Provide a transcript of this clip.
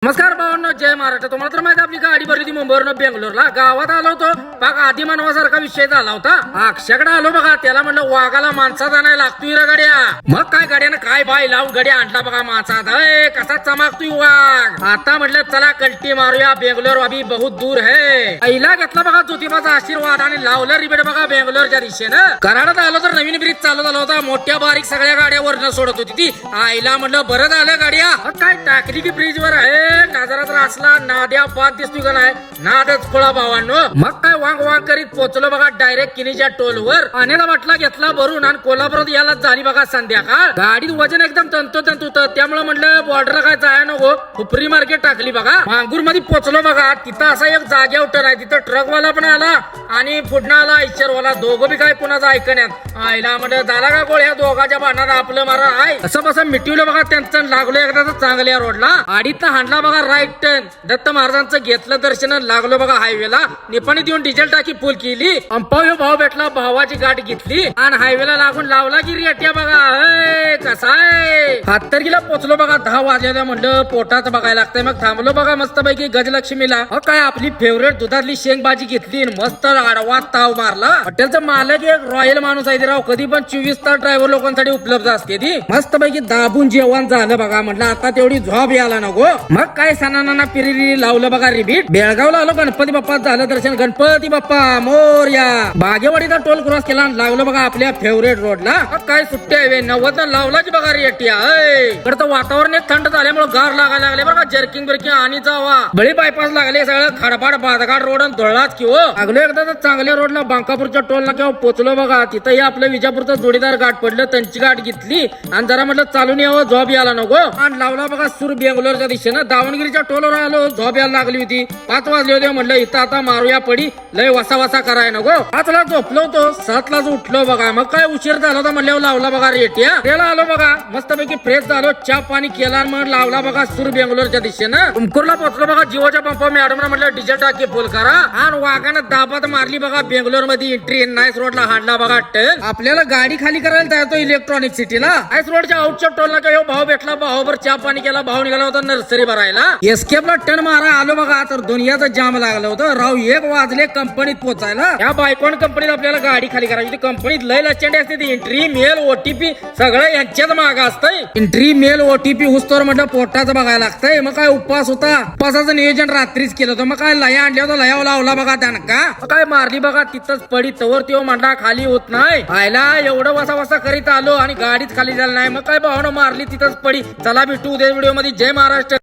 नमस्कार भावांनो, जय महाराष्ट्र. तुम्हाला तर माहिती आपली गाडी भरली होती मुंबईवरून बेंगलोरला. गावात आलो होतो बघा, आधी मानवासारखा विषय झाला होता. अक्षाकडे आलो बघा, त्याला म्हणलं वाघाला माणसात आणायला लागतोय रे गाड्या. मग काय गाड्यानं काय बाय लावून गाडी आणला बघा माणसात. कसा चमकतोय वाघ. आता म्हटलं चला कल्टी मारूया, बेंगलोर अभी बहुत दूर है. पहिला घेतला बघा ज्योतिबाचा आशीर्वाद आणि लावलं रिबेट बघा बेंगलोरच्या दिशेनं. कराडात आलो तर नवीन ब्रिज चालू झाला होता. मोठ्या बारीक सगळ्या गाड्या वरनं सोडत होती ती. आईला म्हटलं बरं झालं गाड्या. मग काय टाकली की ब्रिज वर आहे. गाजरा तर असला नाद्या पात दिसतोय का नाही, नादच खोळा भावांनो. मग काय वांग वांग करीत पोहोचलो बघा डायरेक्ट किनीच्या टोलवर. अनेकदा वाटला घेतला भरून आणि कोल्हापुरात याला झाली बघा संध्याकाळ. गाडीत वजन एकदम तंतोतंत होतं, त्यामुळे म्हटलं बॉर्डर काय जाय नको, हुपरी मार्केट टाकली बघा. मांगूर मध्ये पोहोचलो बघा. तिथं असा एक जाग्यावर टर्न आहे, तिथं ट्रकवाला पण आला आणि पुढनं आला आयशरवाला. दोघं बी काय कुणाचं ऐकण्यात. आईला म्हटलं झाला का गोळ्या दोघांच्या भांडणात आपलं मारा आहे. असं बसं मिटवलं बघा त्यांचं. लागलो एकदा चांगल्या रोडला. आडीत हाणला बघा राईट टर्न. दत्त महाराजांचं घेतलं दर्शन. लागलो बघा हायवेला. निपाणीत येऊन डिझेल टाकी फुल केली. अंपाव भाव भेटला, भावाची गाठ घेतली आणि हायवेला लागून लावला की रेट्या बघा. कसा आहे. हातर्गीला पोचलो बघा. 10 वाजल्या म्हटलं पोटात बघायला लागतंय. मग थांबलो बघा मस्त पैकी गजलक्ष्मीला. काय आपली फेवरेट दुधातली शेंग भाजी घेतली. मस्त आडवा ताव मारला. हॉटेलचा मालक एक रॉयल माणूस आहे राव. कधी पण 24 तास ड्रायव्हर लोकांसाठी उपलब्ध असते ती. मस्त पैकी दाबून जेवण झालं बघा. म्हटलं आता तेवढी झोप यायला नको. मग काय सणाना पिरिरी लावलं बघा रिबीट. बेळगावला आलो, गणपती बाप्पा झालं दर्शन. गणपती बाप्पा मोरया. बागेवाडीचा टोल क्रॉस केला. लागलो बघा आपल्या फेवरेट रोडला. काय सुट्टी आहे 90 लावला की बघा रेट्या. इकडचं वातावरण एक थंड झाल्यामुळे गार लागायला लागले बघा. जर्किंग ब्रेकिंग आणि जावा बळी बायपास लागले. सगळं खडपाड बादगाड रोड धुळलाच की हो. लागलो एकदा तर चांगल्या रोडला बांकापूरच्या टोलला किंवा पोचलो बघा. तिथंही आपलं विजापूरचं जोडीदार गाठ पडलं. त्यांची गाठ घेतली आणि जरा म्हटलं चालून यावं, झोप यायला नको. आणि लावला बघा सूर बेंगलोरच्या दिशेनं. दावणगिरीच्या टोलवर आलो, झोप यायला लागली होती. 5 वाजले होते. म्हटलं इथं आता मारूया पडी, लय वसा वसा कराय नको. 5ला झोपलो होतो, 7लाच उठलो बघा. मग काय उशीर झाला होता म्हणल्यावर लावला बघा रेट्या. त्याला आलो बघा मस्तपैकी फ्रेश झालो, चहा पाणी केला. मग लावला बघा सूर बेंगलोरच्या दिशेनं. तुमकूरला पोहोचलो बघा. जिओच्या पंपा मॅडम म्हटलं डिझेल टाकी फुल करा. आणि वाघानं दाबात मारली बघा बेंगलोर मध्ये. ट्रेन नाईस रोडला हाडला बघा टन. आपल्याला गाडी खाली करायला तयार इलेक्ट्रॉनिक सिटीला. नाईस रोडच्या आउटच्या टोलला काय भाव भेटला. भावावर चहा पाणी केला. भाव निघाला होता नर्सरी भरायला. एस्केपला टन मारा आलो बघा. तर दुनियाचं जाम लागलं होतं राव. 1 वाजले कंपनीत पोहोचायला. या बायकॉन कंपनीत आपल्याला गाडी खाली करायची. कंपनीत लय लचंडी असते. एंट्री मेल ओटीपी सगळं यांच्याच मागं असतंय. एंट्री मेल ओटीपी हुस्तोर म्हटलं पोटाचं बघायला लागतंय. मग काय उपवास होता. उपवासाचं नियोजन रात्रीच केलं होतं. मग काय लया आणल्या होता. लयाव लावला बघा त्यानं का. काय मारली बघा तिथंच पडी. तवर तो म्हणला खाली होत नाही. आयला एवढं वसा वसा करीत आलो आणि गाडीच खाली झालं नाही. मग काय भावना मारली तिथंच पडी. चला भेटू उद्या व्हिडिओ मध्ये. जय महाराष्ट्र.